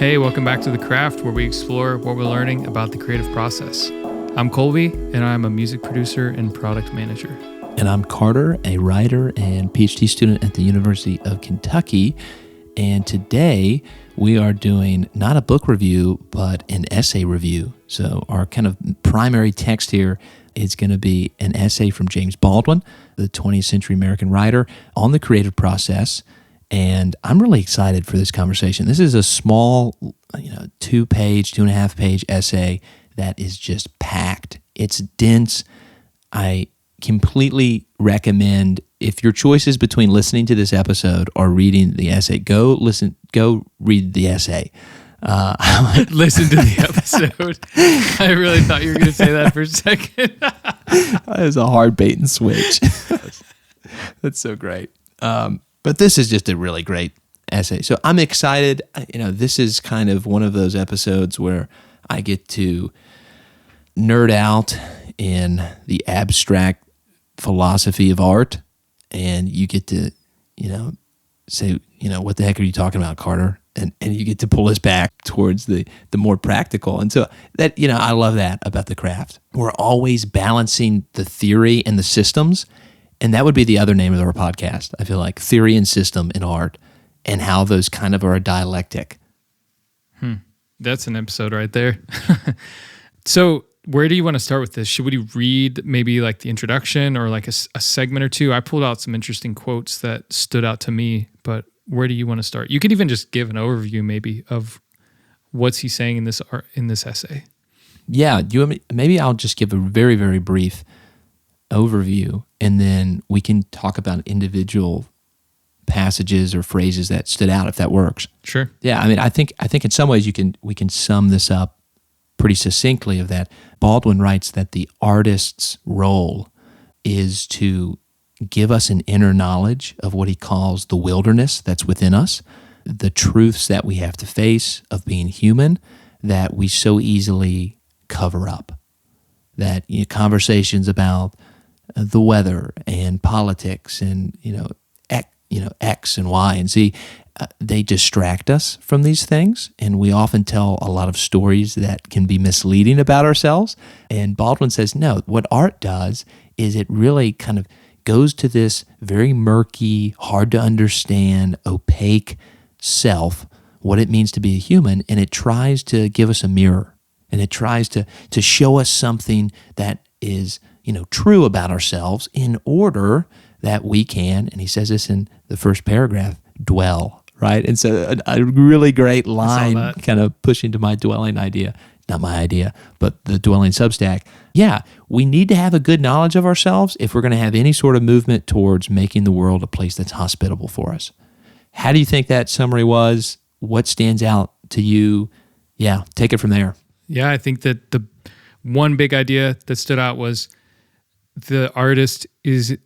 Hey, welcome back to The Craft, where we explore what we're learning about the creative process. I'm Colby, and I'm a music producer and product manager. And I'm Carter, a writer and PhD student at the University of Kentucky. And today we are doing not a book review, but an essay review. So our kind of primary text here is going to be an essay from James Baldwin, the 20th century American writer, on the creative process. And I'm really excited for this conversation. This is a small, 2.5 page essay that is just packed. It's dense. I completely recommend, if your choice is between listening to this episode or reading the essay, go read the essay. Listen to the episode. I really thought you were going to say that for a second. That was a hard bait and switch. That's so great. But this is just a really great essay. So I'm excited. This is kind of one of those episodes where I get to nerd out in the abstract philosophy of art, and you get to, say, what the heck are you talking about, Carter? And you get to pull us back towards the more practical. And so that, I love that about the craft. We're always balancing the theory and the systems. And that would be the other name of our podcast, I feel like, theory and system in art, and how those kind of are a dialectic. That's an episode right there. So where do you want to start with this? Should we read maybe like the introduction or like a segment or two? I pulled out some interesting quotes that stood out to me, but where do you want to start? You could even just give an overview maybe of what's he saying in this essay. Yeah, maybe I'll just give a very, very brief overview, and then we can talk about individual passages or phrases that stood out, if that works. Sure. Yeah, I think in some ways we can sum this up pretty succinctly. Of that, Baldwin writes that the artist's role is to give us an inner knowledge of what he calls the wilderness that's within us, the truths that we have to face of being human that we so easily cover up. That conversations about the weather and politics and X and Y and Z, they distract us from these things, and we often tell a lot of stories that can be misleading about ourselves. And Baldwin says, no, what art does is it really kind of goes to this very murky, hard to understand, opaque self, what it means to be a human, and it tries to give us a mirror, and it tries to show us something that is true about ourselves in order that we can, and he says this in the first paragraph, dwell, right? And so a really great line kind of pushing to my dwelling idea, not my idea, but the dwelling Substack. Yeah, we need to have a good knowledge of ourselves if we're going to have any sort of movement towards making the world a place that's hospitable for us. How do you think that summary was? What stands out to you? Yeah, take it from there. Yeah, I think that the one big idea that stood out was the artist is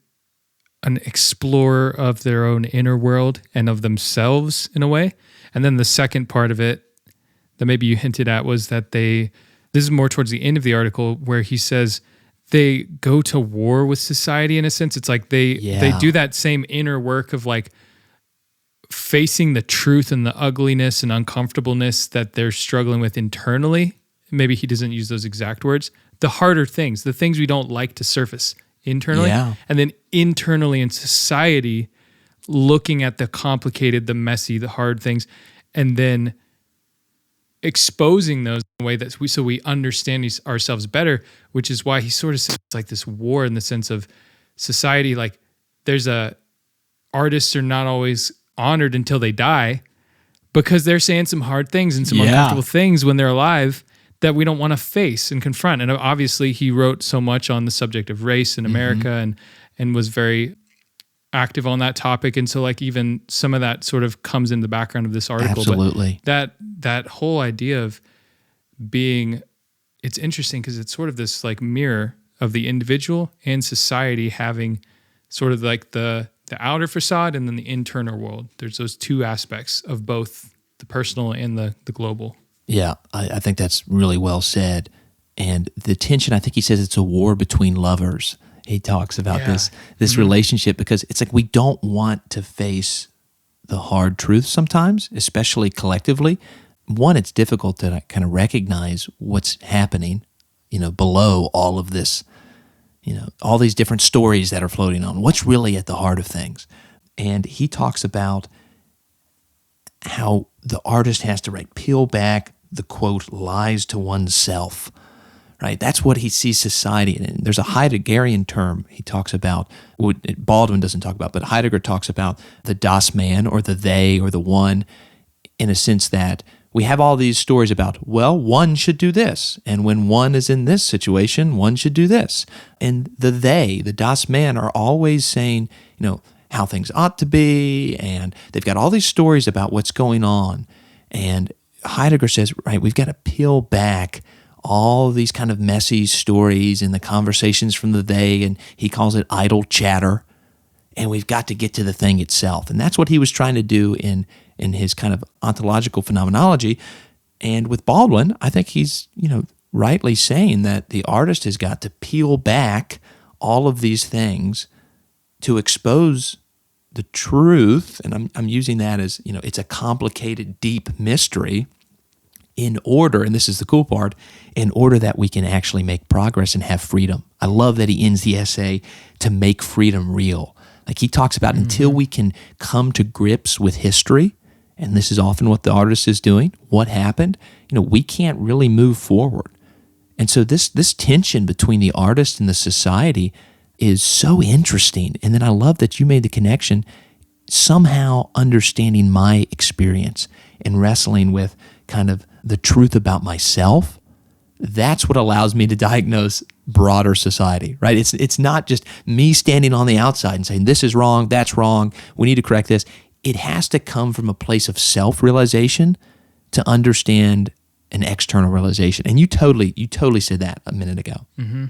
an explorer of their own inner world and of themselves in a way. And then the second part of it that maybe you hinted at was that this is more towards the end of the article, where he says they go to war with society in a sense. It's like they do that same inner work of like facing the truth and the ugliness and uncomfortableness that they're struggling with internally. Maybe he doesn't use those exact words. The harder things, the things we don't like to surface internally. Yeah. And then internally in society, looking at the complicated, the messy, the hard things, and then exposing those in a way that we understand ourselves better, which is why he sort of says it's like this war in the sense of society. Like artists are not always honored until they die because they're saying some hard things and some uncomfortable things when they're alive that we don't want to face and confront. And obviously he wrote so much on the subject of race in America and was very active on that topic. And so like even some of that sort of comes in the background of this article. Absolutely. But that whole idea of being, it's interesting because it's sort of this like mirror of the individual and society having sort of like the outer facade and then the internal world. There's those two aspects of both the personal and the global. Yeah, I think that's really well said. And the tension, I think he says it's a war between lovers. He talks about this relationship because it's like we don't want to face the hard truth sometimes, especially collectively. one, it's difficult to kind of recognize what's happening, below all of this, all these different stories that are floating on. What's really at the heart of things? And he talks about how the artist has to, peel back the, quote, lies to oneself, right? That's what he sees society in. And there's a Heideggerian term he talks about, what Baldwin doesn't talk about, but Heidegger talks about the das Man, or the they, or the one, in a sense that we have all these stories about, well, one should do this, and when one is in this situation, one should do this. And the they, the das Man, are always saying, how things ought to be, and they've got all these stories about what's going on. And Heidegger says, we've got to peel back all these kind of messy stories and the conversations from the they, and he calls it idle chatter, and we've got to get to the thing itself. And that's what he was trying to do in his kind of ontological phenomenology. And with Baldwin, I think he's, rightly saying that the artist has got to peel back all of these things to expose the truth, and I'm using that as, it's a complicated, deep mystery, in order, and this is the cool part, in order that we can actually make progress and have freedom. I love that he ends the essay to make freedom real. He talks about until we can come to grips with history, and this is often what the artist is doing, what happened, we can't really move forward. And so this tension between the artist and the society is so interesting. And then I love that you made the connection, somehow understanding my experience and wrestling with kind of the truth about myself. That's what allows me to diagnose broader society, right? It's not just me standing on the outside and saying, this is wrong, that's wrong, we need to correct this. It has to come from a place of self-realization to understand an external realization. And you totally said that a minute ago. Mm-hmm.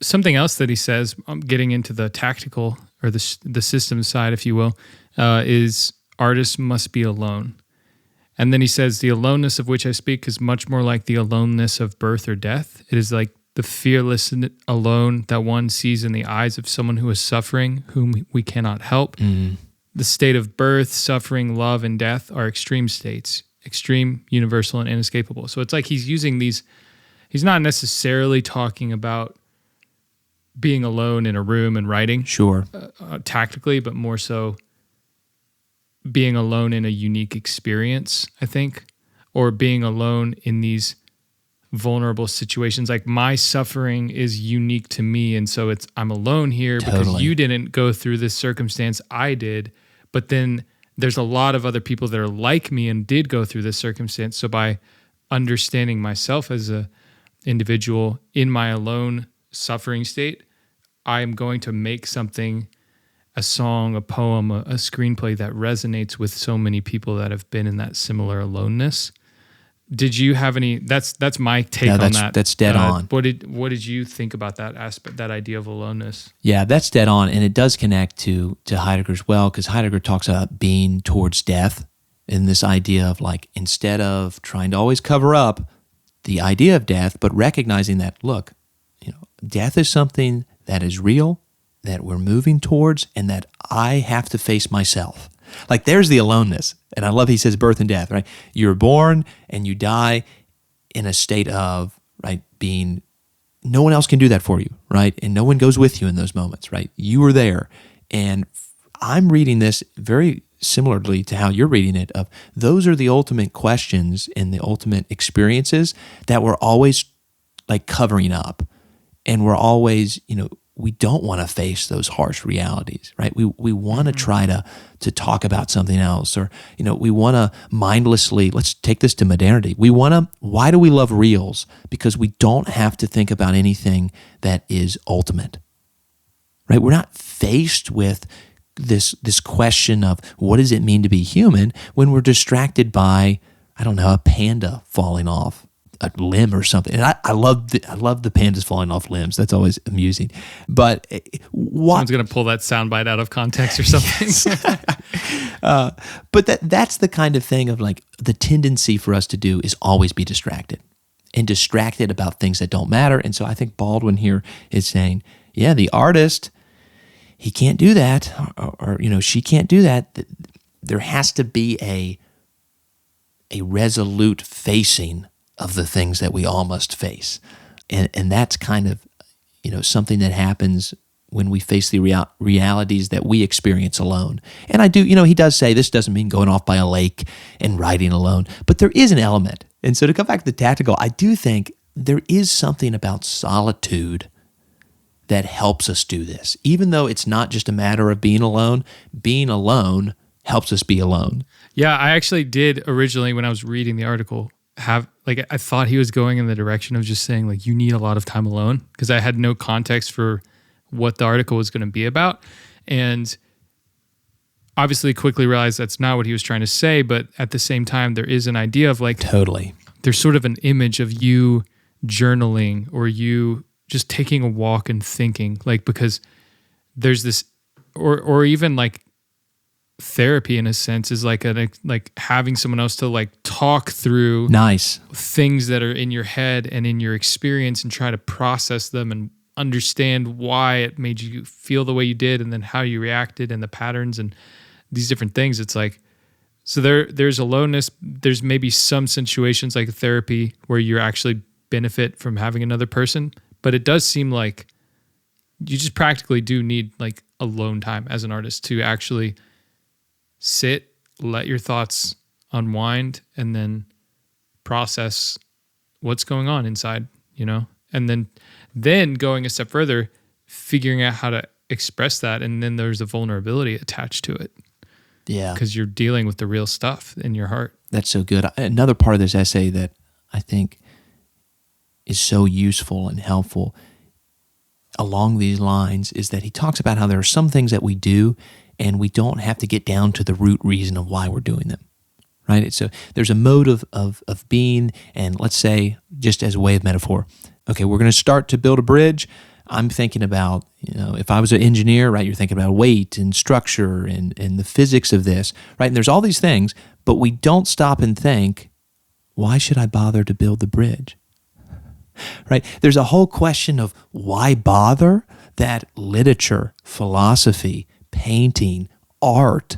Something else that he says, getting into the tactical or the system side, if you will, is artists must be alone. And then he says, the aloneness of which I speak is much more like the aloneness of birth or death. It is like the fearless alone that one sees in the eyes of someone who is suffering, whom we cannot help. Mm. The state of birth, suffering, love, and death are extreme states, extreme, universal, and inescapable. So it's like he's using these, he's not necessarily talking about being alone in a room and writing, sure, tactically, but more so being alone in a unique experience, I think, or being alone in these vulnerable situations. Like my suffering is unique to me, and so I'm alone here because you didn't go through this circumstance, I did, but then there's a lot of other people that are like me and did go through this circumstance. So by understanding myself as a individual in my alone suffering state, I'm going to make something, a song, a poem, a screenplay that resonates with so many people that have been in that similar aloneness. Did you have any? That's my take on that. That's dead on. What did you think about that aspect, that idea of aloneness? Yeah, that's dead on, and it does connect to Heidegger as well, because Heidegger talks about being towards death, and this idea of instead of trying to always cover up the idea of death, but recognizing that, look, death is something that is real, that we're moving towards, and that I have to face myself. There's the aloneness. And I love he says birth and death, right? You're born and you die in a state of, being, no one else can do that for you, right? And no one goes with you in those moments, right? You are there. And I'm reading this very similarly to how you're reading it, of those are the ultimate questions and the ultimate experiences that we're always covering up. And we're always, we don't want to face those harsh realities, right? We want to try to talk about something else, or, we want to mindlessly, let's take this to modernity. Why do we love reels? Because we don't have to think about anything that is ultimate, right? We're not faced with this question of what does it mean to be human when we're distracted by, a panda falling off a limb or something. And I love the pandas falling off limbs. That's always amusing. But someone's going to pull that soundbite out of context or something. But that's the kind of thing of the tendency for us to do is always be distracted about things that don't matter. And so I think Baldwin here is saying, yeah, the artist, he can't do that, or she can't do that. There has to be a resolute facing of the things that we all must face. And that's kind of, something that happens when we face the realities that we experience alone. And I do, he does say this doesn't mean going off by a lake and riding alone, but there is an element. And so to come back to the tactical, I do think there is something about solitude that helps us do this. Even though it's not just a matter of being alone helps us be alone. Yeah, I actually did originally, when I was reading the article, I thought he was going in the direction of just saying you need a lot of time alone, because I had no context for what the article was going to be about. And obviously quickly realized that's not what he was trying to say, but at the same time, there is an idea of totally. There's sort of an image of you journaling or you just taking a walk and thinking, because there's this, or even therapy in a sense is having someone else to talk through nice things that are in your head and in your experience and try to process them and understand why it made you feel the way you did and then how you reacted and the patterns and these different things. It's so there's aloneness. There's maybe some situations like therapy where you actually benefit from having another person, but it does seem like you just practically do need alone time as an artist to actually sit, let your thoughts unwind, and then process what's going on inside, and then going a step further, figuring out how to express that. And then there's a vulnerability attached to it. Yeah. Because you're dealing with the real stuff in your heart. That's so good. Another part of this essay that I think is so useful and helpful along these lines is that he talks about how there are some things that we do and we don't have to get down to the root reason of why we're doing them, right? So there's a mode of being, and let's say, just as a way of metaphor, okay, we're going to start to build a bridge. I'm thinking about, if I was an engineer, right, you're thinking about weight and structure and the physics of this, right? And there's all these things, but we don't stop and think, why should I bother to build the bridge? Right? There's a whole question of why bother that literature, philosophy, painting, art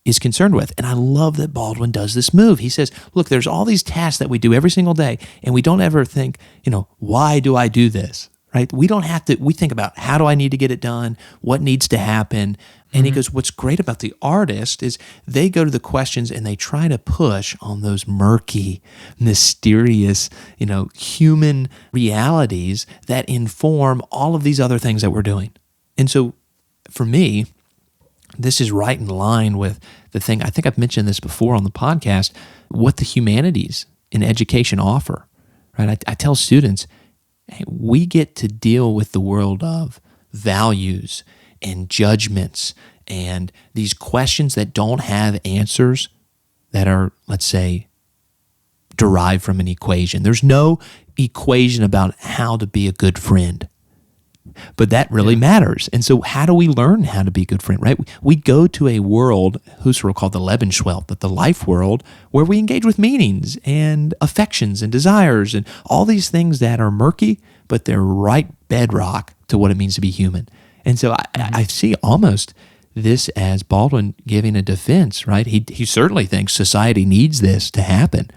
is concerned with. And I love that Baldwin does this move. He says, look, there's all these tasks that we do every single day, and we don't ever think, why do I do this? Right? We don't have to, we think about how do I need to get it done? What needs to happen? And he goes, what's great about the artist is they go to the questions and they try to push on those murky, mysterious, human realities that inform all of these other things that we're doing. And so for me, this is right in line with the thing, I think I've mentioned this before on the podcast, what the humanities in education offer, right? I tell students, hey, we get to deal with the world of values and judgments and these questions that don't have answers that are, let's say, derived from an equation. There's no equation about how to be a good friend, but that really matters. And so how do we learn how to be a good friend, right? We go to a world, Husserl called the Lebenswelt, the life world, where we engage with meanings and affections and desires and all these things that are murky, but they're right bedrock to what it means to be human. And so I see almost this as Baldwin giving a defense, right? He certainly thinks society needs this to happen,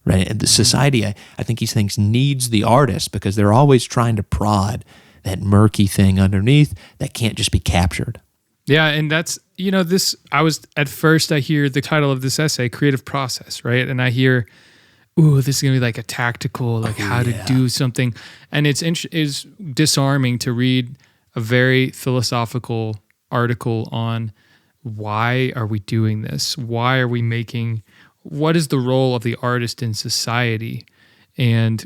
right? And the society, I think he thinks, needs the artist because they're always trying to prod that murky thing underneath that can't just be captured. Yeah, and that's, I hear the title of this essay, Creative Process, right? And I hear, this is going to be a tactical, how to do something. And it's disarming to read a very philosophical article on why are we doing this? Why are we what is the role of the artist in society? And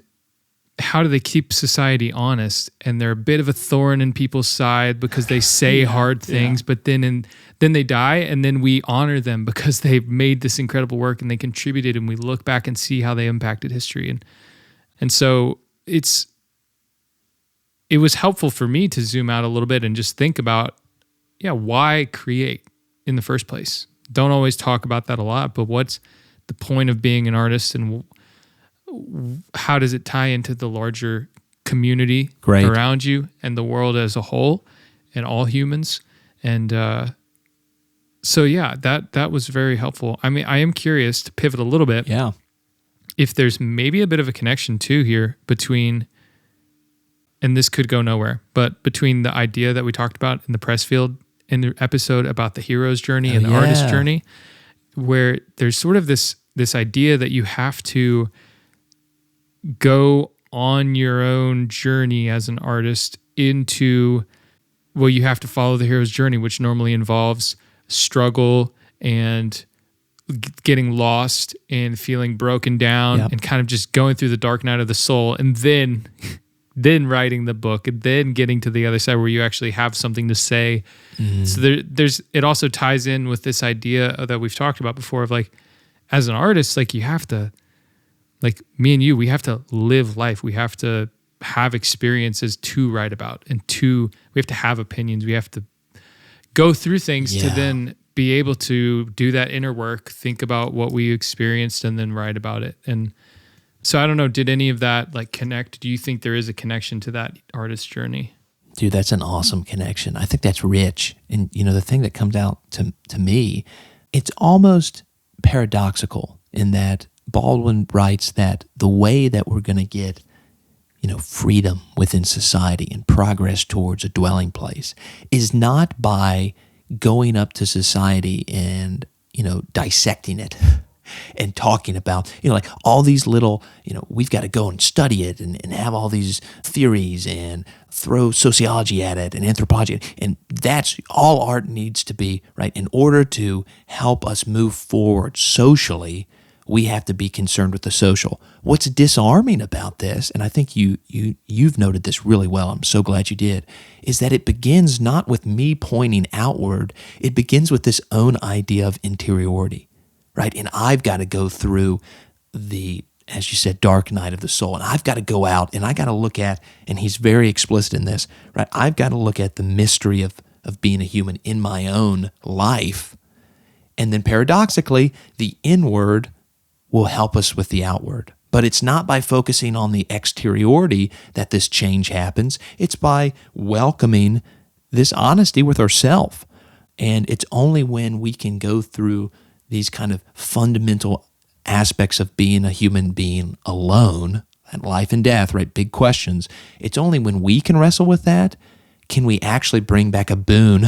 how do they keep society honest? And they're a bit of a thorn in people's side because they say hard things, but then they die, and then we honor them because they've made this incredible work and they contributed, and we look back and see how they impacted history. And so it was helpful for me to zoom out a little bit and just think about, why create in the first place? Don't always talk about that a lot, but what's the point of being an artist, and how does it tie into the larger community around you and the world as a whole and all humans? And So yeah, that was very helpful. I mean, I am curious to pivot a little bit. Yeah. If there's maybe a bit of a connection too here between, and this could go nowhere, but between the idea that we talked about in the press field in the episode about the hero's journey and the artist's journey, where there's sort of this idea that you have to go on your own journey as an artist into, well, you have to follow the hero's journey, which normally involves struggle and getting lost and feeling broken down and kind of just going through the dark night of the soul, and then writing the book, and then getting to the other side where you actually have something to say. So there's it also ties in with this idea that we've talked about before of like, as an artist, like you have to, like me and you, we have to live life. We have to have experiences to write about, and we have to have opinions. We have to go through things to then be able to do that inner work, think about what we experienced, and then write about it. And so I don't know, did any of that like connect? Do you think there is a connection to that artist journey? Dude, that's an awesome connection. I think that's rich. And the thing that comes out to me, it's almost paradoxical in that Baldwin writes that the way that we're going to get freedom within society and progress towards a dwelling place is not by going up to society and, dissecting it and talking about, like all these little, we've got to go and study it and have all these theories and throw sociology at it and anthropology. And that's all art needs to be, right? In order to help us move forward socially, we have to be concerned with the social. What's disarming about this, and I think you've noted this really well, I'm so glad you did, is that it begins not with me pointing outward, it begins with this own idea of interiority, right? And I've got to go through the, as you said, dark night of the soul, and I've got to go out and I got to look at, and he's very explicit in this, right? I've got to look at the mystery of being a human in my own life, and then paradoxically, the inward will help us with the outward. But it's not by focusing on the exteriority that this change happens. It's by welcoming this honesty with ourselves. And it's only when we can go through these kind of fundamental aspects of being a human being alone, and life and death, right? Big questions. It's only when we can wrestle with that can we actually bring back a boon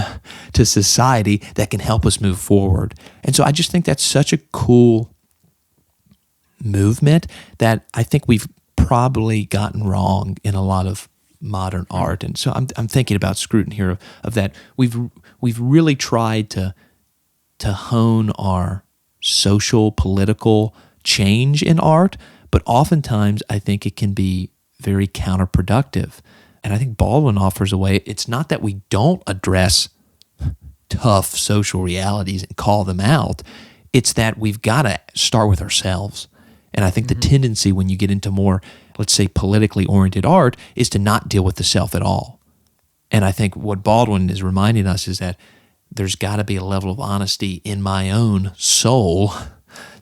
to society that can help us move forward. And so I just think that's such a cool movement that I think we've probably gotten wrong in a lot of modern art. And so I'm thinking about Scruton here of that. We've really tried to hone our social, political change in art, but oftentimes I think it can be very counterproductive. And I think Baldwin offers a way. It's not that we don't address tough social realities and call them out. It's that we've got to start with ourselves. And I think the tendency when you get into more, let's say, politically oriented art is to not deal with the self at all. And I think what Baldwin is reminding us is that there's got to be a level of honesty in my own soul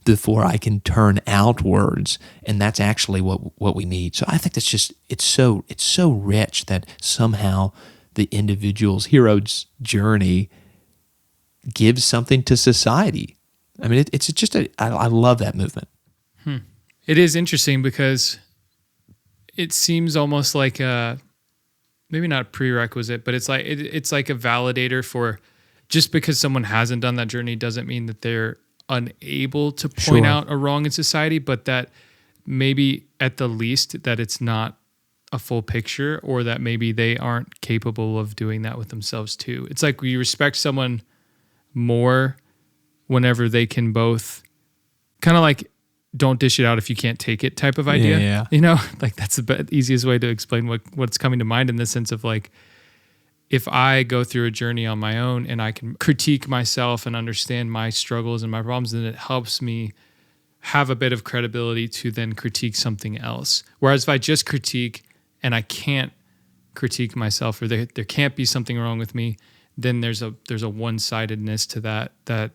before I can turn outwards. And that's actually what we need. So I think that's just, it's so rich that somehow the individual's hero's journey gives something to society. I mean, it's just, I love that movement. It is interesting because it seems almost like maybe not a prerequisite, but it's like a validator for, just because someone hasn't done that journey doesn't mean that they're unable to point out a wrong in society, but that maybe at the least that it's not a full picture, or that maybe they aren't capable of doing that with themselves too. It's like we respect someone more whenever they can both kind of like, don't dish it out if you can't take it type of idea. Yeah. Like that's the easiest way to explain what's coming to mind in the sense of like, if I go through a journey on my own and I can critique myself and understand my struggles and my problems, then it helps me have a bit of credibility to then critique something else. Whereas if I just critique and I can't critique myself, or there can't be something wrong with me, then there's a one-sidedness to that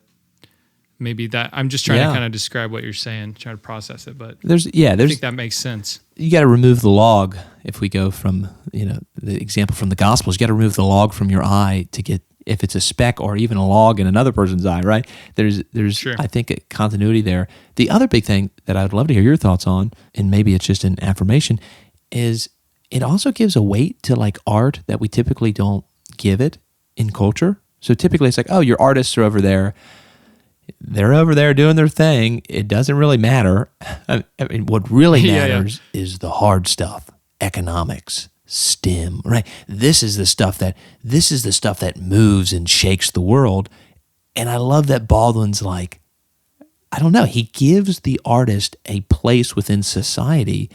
maybe that I'm just trying to kind of describe what you're saying, trying to process it, but I think that makes sense. You got to remove the log. If we go from, the example from the Gospels, you got to remove the log from your eye to get if it's a speck or even a log in another person's eye, right? There's Sure. I think, a continuity there. The other big thing that I'd love to hear your thoughts on, and maybe it's just an affirmation, is it also gives a weight to like art that we typically don't give it in culture. So typically it's like, oh, your artists are over there. They're over there doing their thing. It doesn't really matter. I mean, what really matters is the hard stuff, economics, STEM, right? This is the stuff that moves and shakes the world. And I love that Baldwin's like, I don't know, he gives the artist a place within society,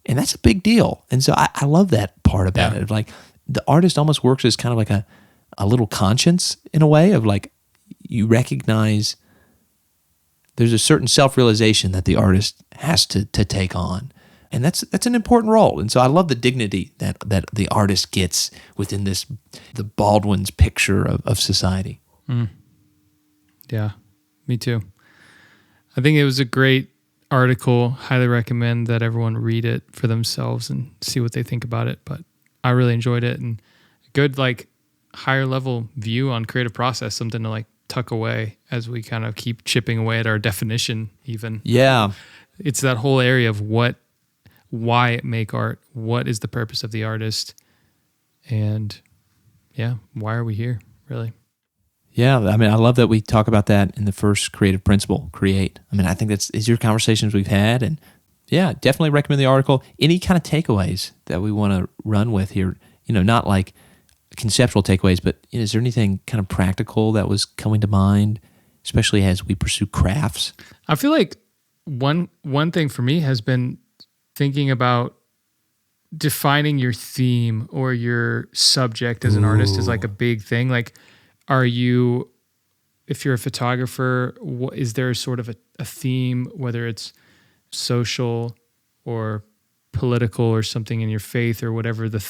and that's a big deal. And so I love that part about it. Like, the artist almost works as kind of like a little conscience in a way of like, you recognize there's a certain self-realization that the artist has to take on. And that's an important role. And so I love the dignity that the artist gets within the Baldwin's picture of society. Yeah, me too. I think it was a great article. Highly recommend that everyone read it for themselves and see what they think about it. But I really enjoyed it, and a good like higher level view on creative process, something to like tuck away as we kind of keep chipping away at our definition even. Yeah. It's that whole area of why make art, what is the purpose of the artist, and why are we here, really? Yeah, I mean, I love that we talk about that in the first creative principle, create. I mean, I think that's your conversations we've had, and yeah, definitely recommend the article. Any kind of takeaways that we want to run with here, not like conceptual takeaways, but is there anything kind of practical that was coming to mind, especially as we pursue crafts? I feel like one thing for me has been thinking about defining your theme or your subject as an artist is like a big thing. Like, if you're a photographer, is there sort of a theme, whether it's social or political or something in your faith or whatever the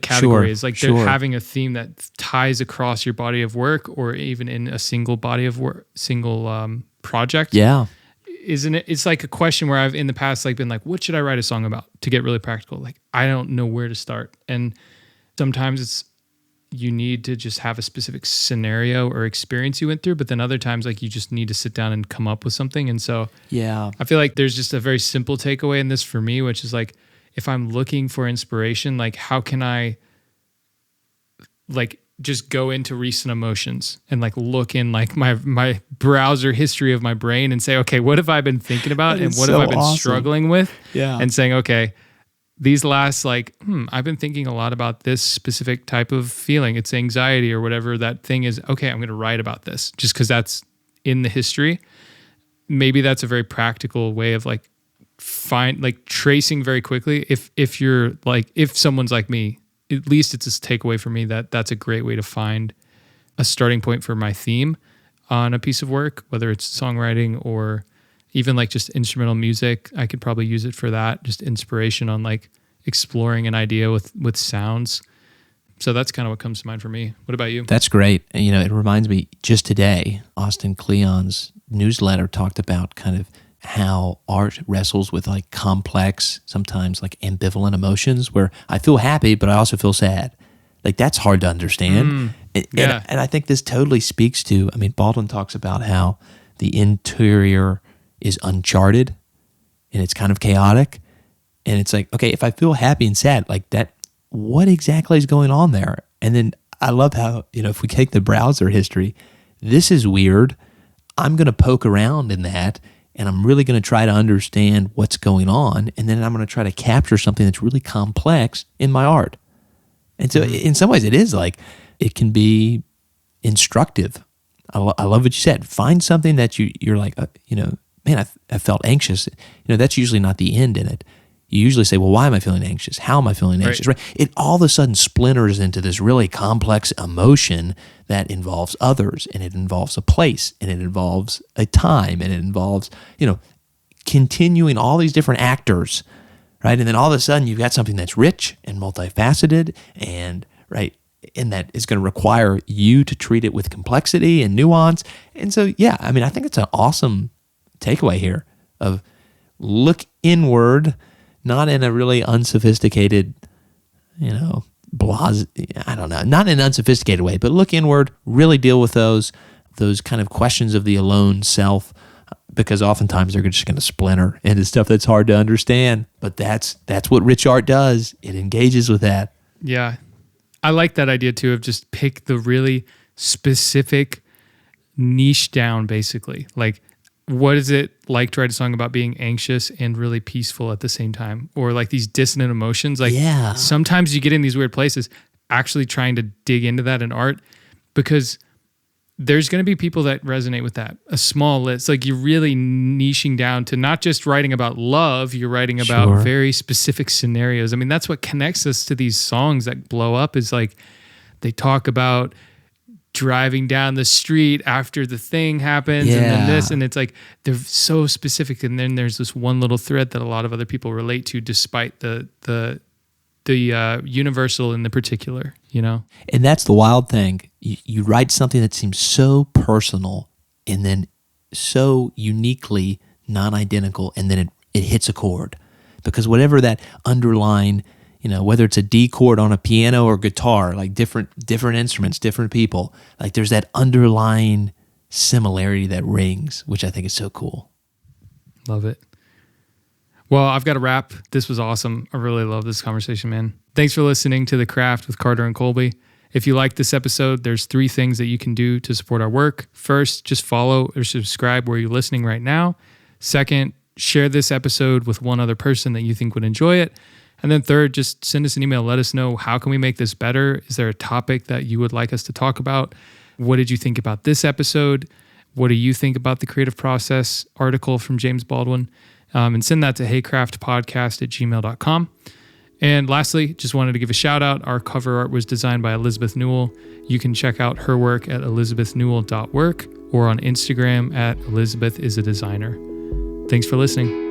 category is, like they're having a theme that ties across your body of work or even in a single body of work, project. Yeah. Isn't it? It's like a question where I've in the past like been like, what should I write a song about, to get really practical? Like, I don't know where to start. And sometimes you need to just have a specific scenario or experience you went through, but then other times like you just need to sit down and come up with something. And so I feel like there's just a very simple takeaway in this for me, which is like, if I'm looking for inspiration, like how can I like just go into recent emotions and like look in like my browser history of my brain and say, okay, what have I been thinking about and what have I been struggling with? Yeah. And saying, okay, these last I've been thinking a lot about this specific type of feeling. It's anxiety or whatever that thing is. Okay, I'm going to write about this just because that's in the history. Maybe that's a very practical way of like tracing very quickly. If you're like, if someone's like me, at least it's a takeaway for me that's a great way to find a starting point for my theme on a piece of work, whether it's songwriting or even like just instrumental music. I could probably use it for that, just inspiration on like exploring an idea with sounds. So that's kind of what comes to mind for me. What about you? That's great. And, it reminds me, just today, Austin Kleon's newsletter talked about kind of how art wrestles with like complex, sometimes like ambivalent emotions where I feel happy, but I also feel sad. Like that's hard to understand. And I think this totally speaks to, Baldwin talks about how the interior is uncharted and it's kind of chaotic. And it's like, okay, if I feel happy and sad like that, what exactly is going on there? And then I love how, if we take the browser history, this is weird. I'm going to poke around in that and I'm really going to try to understand what's going on. And then I'm going to try to capture something that's really complex in my art. And so in some ways it is like, it can be instructive. I love what you said. Find something that you're like, man, I felt anxious. That's usually not the end in it. You usually say, well, why am I feeling anxious? How am I feeling anxious? Right? It all of a sudden splinters into this really complex emotion that involves others, and it involves a place, and it involves a time, and it involves, continuing all these different actors, right? And then all of a sudden you've got something that's rich and multifaceted and, and that is going to require you to treat it with complexity and nuance. And so, I think it's an awesome takeaway here of look inward, not in a really unsophisticated, I don't know, not in an unsophisticated way, but look inward, really deal with those kind of questions of the alone self, because oftentimes they're just going to splinter into stuff that's hard to understand. But that's what rich art does. It engages with that. Yeah. I like that idea too, of just pick the really specific niche down, basically. Like, what is it like to write a song about being anxious and really peaceful at the same time? Or like these dissonant emotions. Like, sometimes you get in these weird places actually trying to dig into that in art, because there's going to be people that resonate with that. A small list. Like, you're really niching down to not just writing about love, you're writing about very specific scenarios. I mean, that's what connects us to these songs that blow up, is like they talk about driving down the street after the thing happens and then this, and it's like they're so specific, and then there's this one little thread that a lot of other people relate to, despite the universal in the particular, you know? And that's the wild thing. You write something that seems so personal and then so uniquely non-identical, and then it hits a chord, because whatever that underlying, whether it's a D chord on a piano or guitar, like different instruments, different people, like there's that underlying similarity that rings, which I think is so cool. Love it. Well, I've got to wrap. This was awesome. I really love this conversation, man. Thanks for listening to The Craft with Carter and Colby. If you like this episode, there's 3 things that you can do to support our work. First, just follow or subscribe where you're listening right now. Second, share this episode with one other person that you think would enjoy it. And then third, just send us an email. Let us know, how can we make this better? Is there a topic that you would like us to talk about? What did you think about this episode? What do you think about the creative process article from James Baldwin? And send that to heycraftpodcast@gmail.com. And lastly, just wanted to give a shout out. Our cover art was designed by Elizabeth Newell. You can check out her work at elizabethnewell.work or on Instagram at ElizabethIsAdesigner. Thanks for listening.